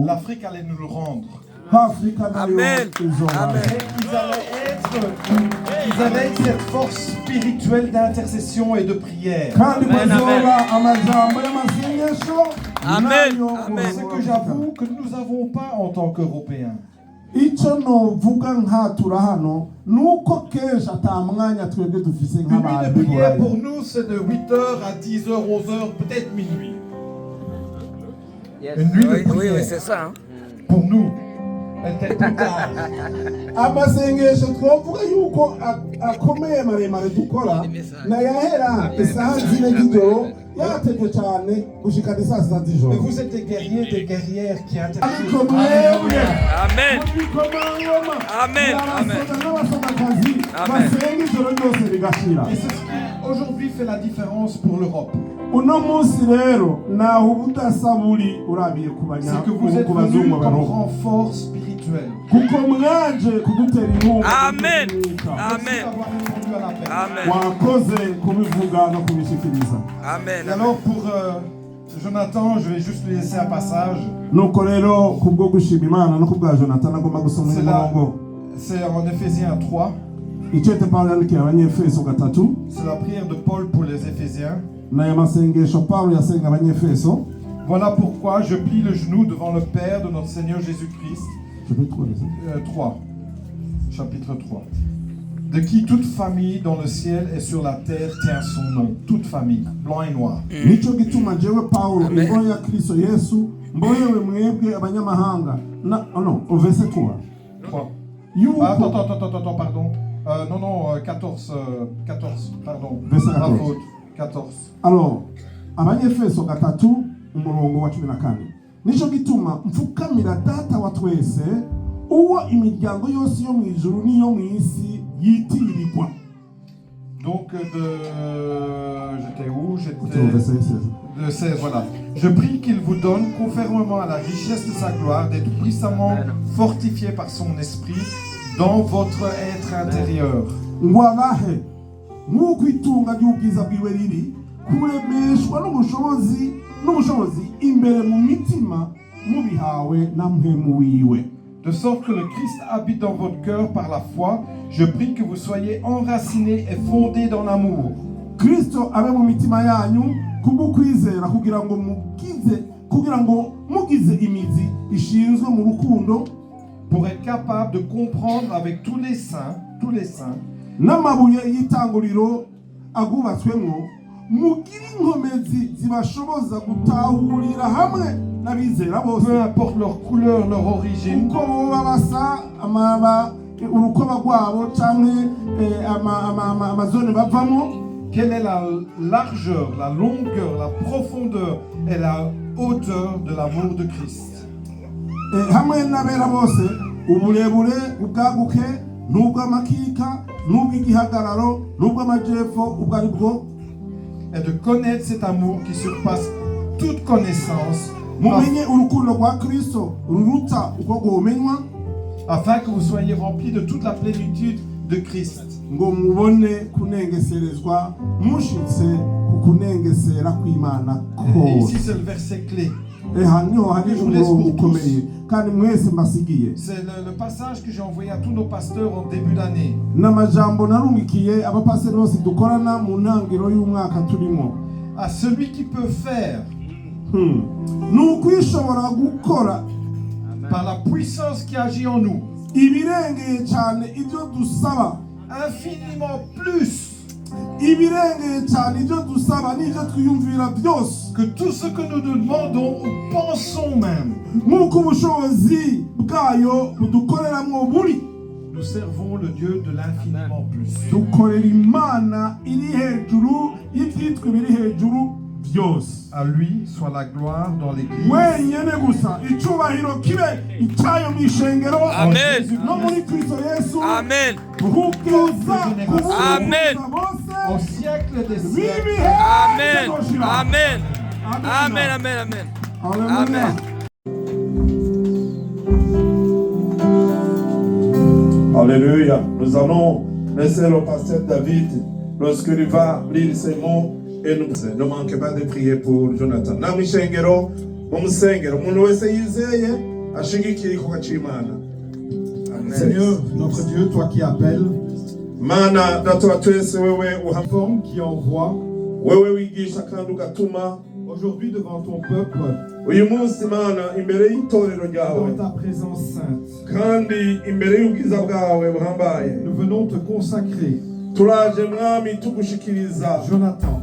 l'Afrique allait nous le rendre. Amen. Ils allaient être cette force spirituelle d'intercession et de prière. Amen. Ce que j'avoue que nous n'avons pas en tant qu'Européens. icyo novuga nkatura hano nuko kenshi atamwanya twebwe dufise Une nuit de nk'abantu prière pour nous, c'est de 8h à 10h, 11h, peut-être minuit. Une nuit de prière. Oui, c'est ça. Hein. Pour nous, elle était totale. amasengesho twovuga yuko akomeye maremare dukora nayahera isaha zine z'ijoro yategwe cyane gushikana isaa sita z'ijoro. Mais vous êtes des guerriers, des guerrières qui intercèdent. Amen. Amen. Amen. basenga ijoro ryose rigashira. Et c'est ce qui aujourd'hui fait la différence pour l'Europe. uno munsi rero naho ubudasa buri urabiye C'est que vous êtes venus comme renfort spirituel. kuko mwaje kudutera inkunga. Amen. Amen. Amen. wakoze kubivuga no kubishikiriza. Amen. Et alors pour Jonathan, je vais juste lui laisser un passage. nuko rero kubwo gushima Imana no kubwa Jonathan agomba gusoma umurongo. C'est en Éphésiens 3. icete Pawulo yandikiye Abanyefeso 3. C'est la prière de Paul pour les Éphésiens. n'aya masengesho Pawulo yasenga Abanyefeso. Voilà pourquoi je plie le genou devant le Père de notre Seigneur Jésus-Christ. 3. Chapitre 3. De qui toute famille dans le ciel et sur la terre tient son nom. Toute famille, blanc et noir. Nico gituma jewe Pawulo imbohe ya Kristo Yesu mbohewe mwebwe abanyamahanga. Non, au verset 3. 3. Yuko Attends, pardon. Non, 14, pardon. Verset 14. Bravo, 14. Alors, Abanyefeso 3 umurongo wa 14. Nico gituma mfukamira data wa twese uwo imiryango yose yo mu ijuru n'iyo mu isi yitirirwa. Donc j'étais où? J'étais Au verset 16. de 16, voilà. Je prie qu'il vous donne, conformément à la richesse de sa gloire, d'être puissamment fortifié par son esprit dans votre être intérieur. Ngwabahe nk'uko itunga ry'ubwiza bwiwe riri kuremeshwa n'ubushobozi imbere mu mitima mubihawe na mpwemu wiwe. De sorte que le Christ habite dans votre cœur par la foi, je prie que vous soyez enracinés et fondés dans l'amour. Kristo abe mu mitima yanyu kubwo kwizera kugira ngo mugize imizi ishinzwe mu rukundo, pour être capable de comprendre avec tous les saints, n'amabuye y'itanguriro agubatswemo mugira inkomezi zibashoboza gutahurira hamwe n'abizera bose, peu importe leur couleur, leur origine, uko boba basa urukoba rwabo canke amazone bavamo. quelle est la largeur, la longueur, la profondeur et la hauteur de l'amour de Christ. hamwe n'abera bose uburebure ubwaguke n'ubw'amakika n'ubw'igihagararo n'ubw'amajepfo ubwo ari bwo. Et de connaître cet amour qui surpasse toute connaissance, mumenye urukundo rwa Kristo ruruta uko rwomenywa, afin que vous soyez remplis de toute la plénitude de Christ. ngo mubone kunengeserezwa mushitse ku kunengesera kw'Imana Et ici kose. c'est le verset clé. Haniho hari umurongo ukomeye kandi mwese mbasigiye. C'est le passage que j'ai envoyé à tous nos pasteurs en début d'année. n'amajambo narungikiye abapasiteri bose dukorana mu ntangiriro y'umwaka turimo. À celui qui peut faire n'ukwishobora gukora par la puissance qui agit en nous ibirengeye cyane ibyo dusaba, infiniment plus ibirengeye cyane ibyo dusaba n'ibyo twiyumvira byose, que tout ce que nous demandons ou pensons même. nk'uko ubushobozi bwayo budukoreramo buri. Nous servons le Dieu de l'infiniment plus. dukorera Imana iri hejuru y'ibyitwa biri hejuru byose. À lui soit la gloire dans l'Église. wenyine gusa icyubahiro kibe icyayo mu ishengero Amen. no muri Kristo Yesu. Amen. kugeza Amen. Au bose siècle des siècles. bibihe. Amen. Amen. Amen. Amen. Amen. Amen. Alléluia. Nous allons laisser le pasteur David lorsqu'il va lire ces mots et ne manquez pas de prier pour Jonathan. Namishengero mumusengera umuntu wese yizeye ashigikira igikorwa c'Imana. Seigneur, notre Dieu, toi qui appelles, Mana data wa twese wewe forme qui envoie, wewe wigisha kandi ugatuma aujourd'hui devant ton peuple, uyu munsi Mana imbere y'itorero ryawe dans ta présence sainte, kandi imbere y'ubwiza bwawe buhambaye nous venons te consacrer turaje mwami tugushikiriza Jonathan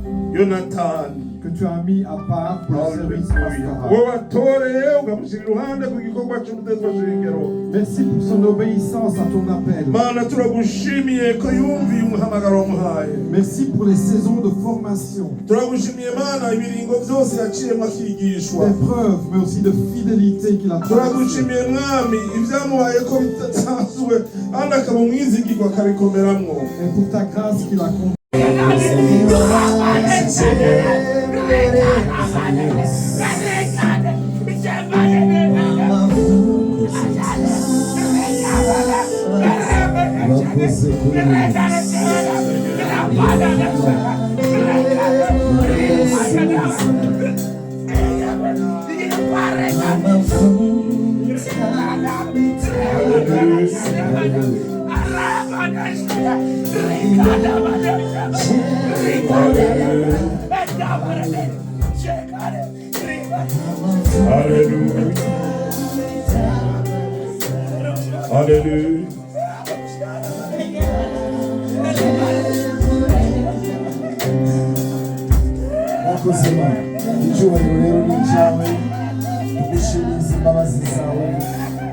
que tu as mis à part pour le service pastoral. wowe watoreye ugamushyira iruhande ku gikorwa cy'ubutezwa shingiro. Merci pour son obéissance à ton appel. Mana turagushimiye ko yumviye umuhamagaro wamuhaye. Merci pour les saisons de formation, turagushimiye Mana ibiringo byose yaciyemo akigishwa, d'épreuves, mais aussi de fidélité qu'il a traversé. turagushimiye mwami ibyamuhaye ko bitasanzwe kandi akaba umwizigirwa akabikomeramwo. Et pour ta grâce qu'il a conduit. Hallelujah. Mwakoze Imana, icyubahiro rero ni icyawe. Tugushimiye izi mbabazi zawe,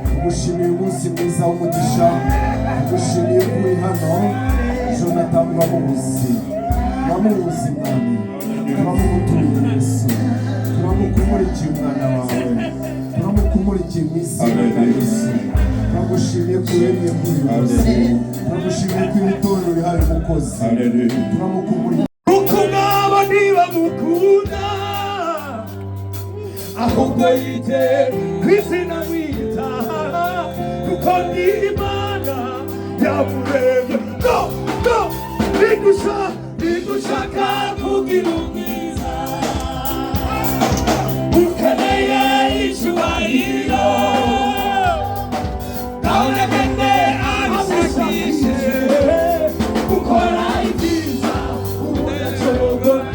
tugushimiye umunsi mwiza w'umugisha, tugushimiye ko uri hano. Jonathan uramuzi mwami, turamugutuye Yesu, turamukumurikiye umwana wawe, turamukumurikiye mu isi ya Yesu. Turagushimiye ko uremye kuri uyu munsi, turagushimiye ko iri torero rihaye umukozi, turamukumurikiye. Mukunda ahubwo yite kwizina mwita kuko ni Imana yamuremye. No bigushaka kugira umwiza ukeneye icyubahiro nawunegende abasakishe gukora ibyiza udacogora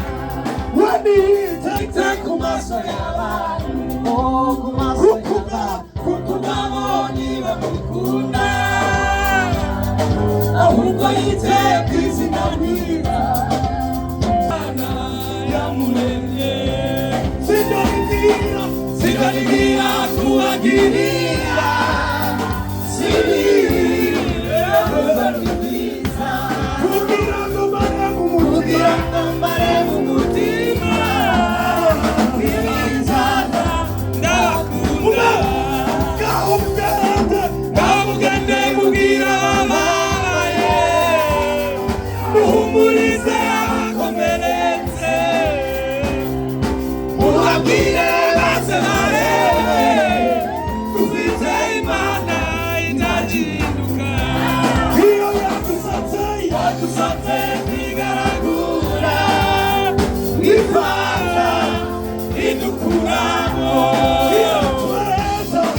wanita ku maso y'abantu kuko nabonye bamukunda ahubwo yite ku izina mwiza Imana yamuremye. Sinzongera kubagirira kugira ngo mbare mu mutima ibizana ndabakunda. Mugende mubwira ababaye, muhumurize abakomeretse, mubabwire base barebe dufite Imana itagihinduka. Iyo yadusatse ntigaragura, ifata idukuramo,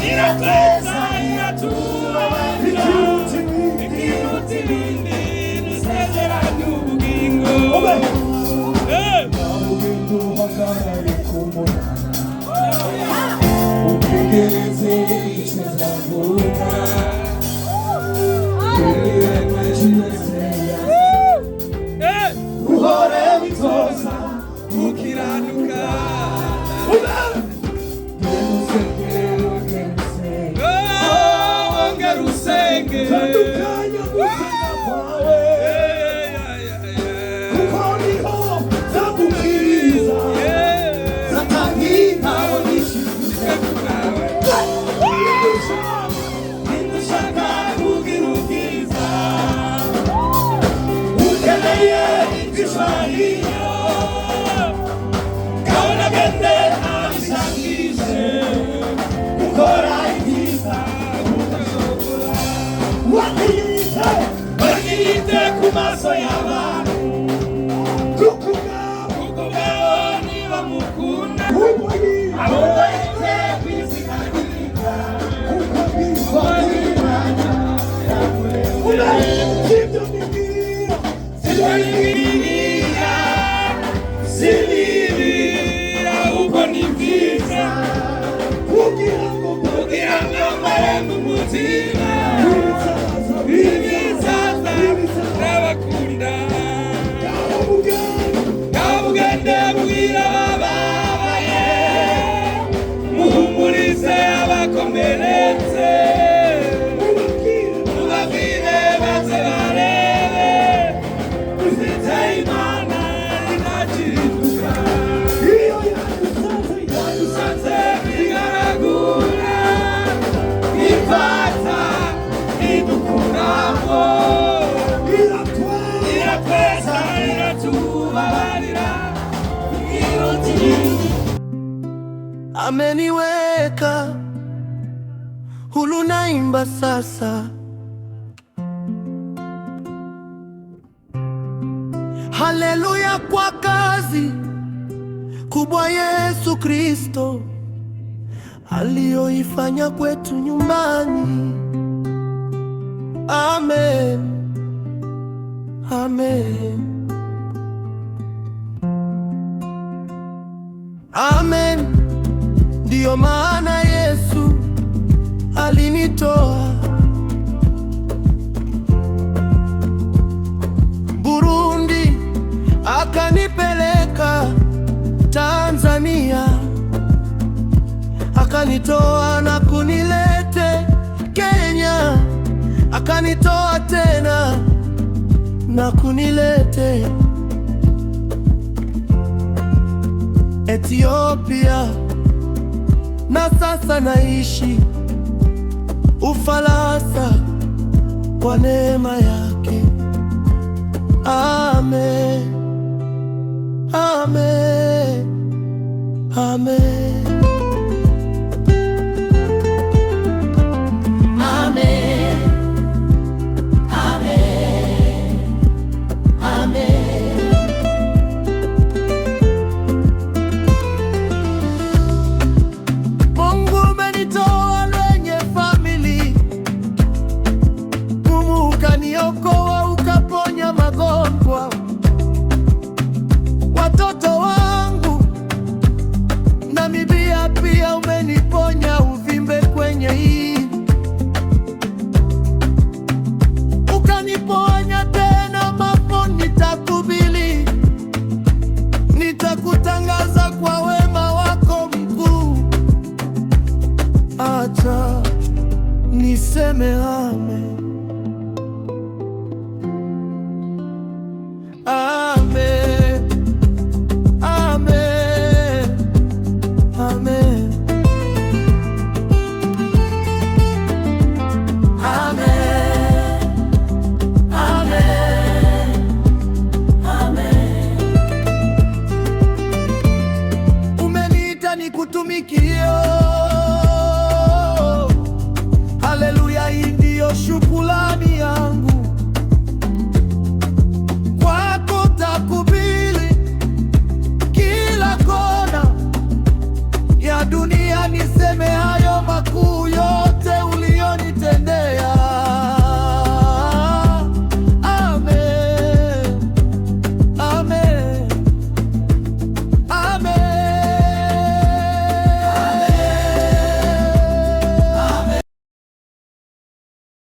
iratweza iratubabarira, ikiruta ibindi dusezeranye ubugingo. Ugenda uhagarare ku munwa utegereze icyo nzavuga, uhore witoza gukiranuka, Ameniweka huru, naimba sasa. Haleluya kwa kazi kubwa Yesu Kristo aliyoifanya kwetu nyumbani. Amen, amen, amen. Ndiyo maana Yesu alinitoa Burundi akanipeleka Tanzania, akanitoa na kunilete Kenya, akanitoa tena na kunilete Ethiopia, na sasa naishi Ufaransa kwa neema yake. Amen, amen, amen. Watoto wangu na mibia pia umeniponya uvimbe kwenye hii, ukaniponya tena mapo. Nitakubili, nitakutangaza kwa wema wako mkuu. Acha niseme amen.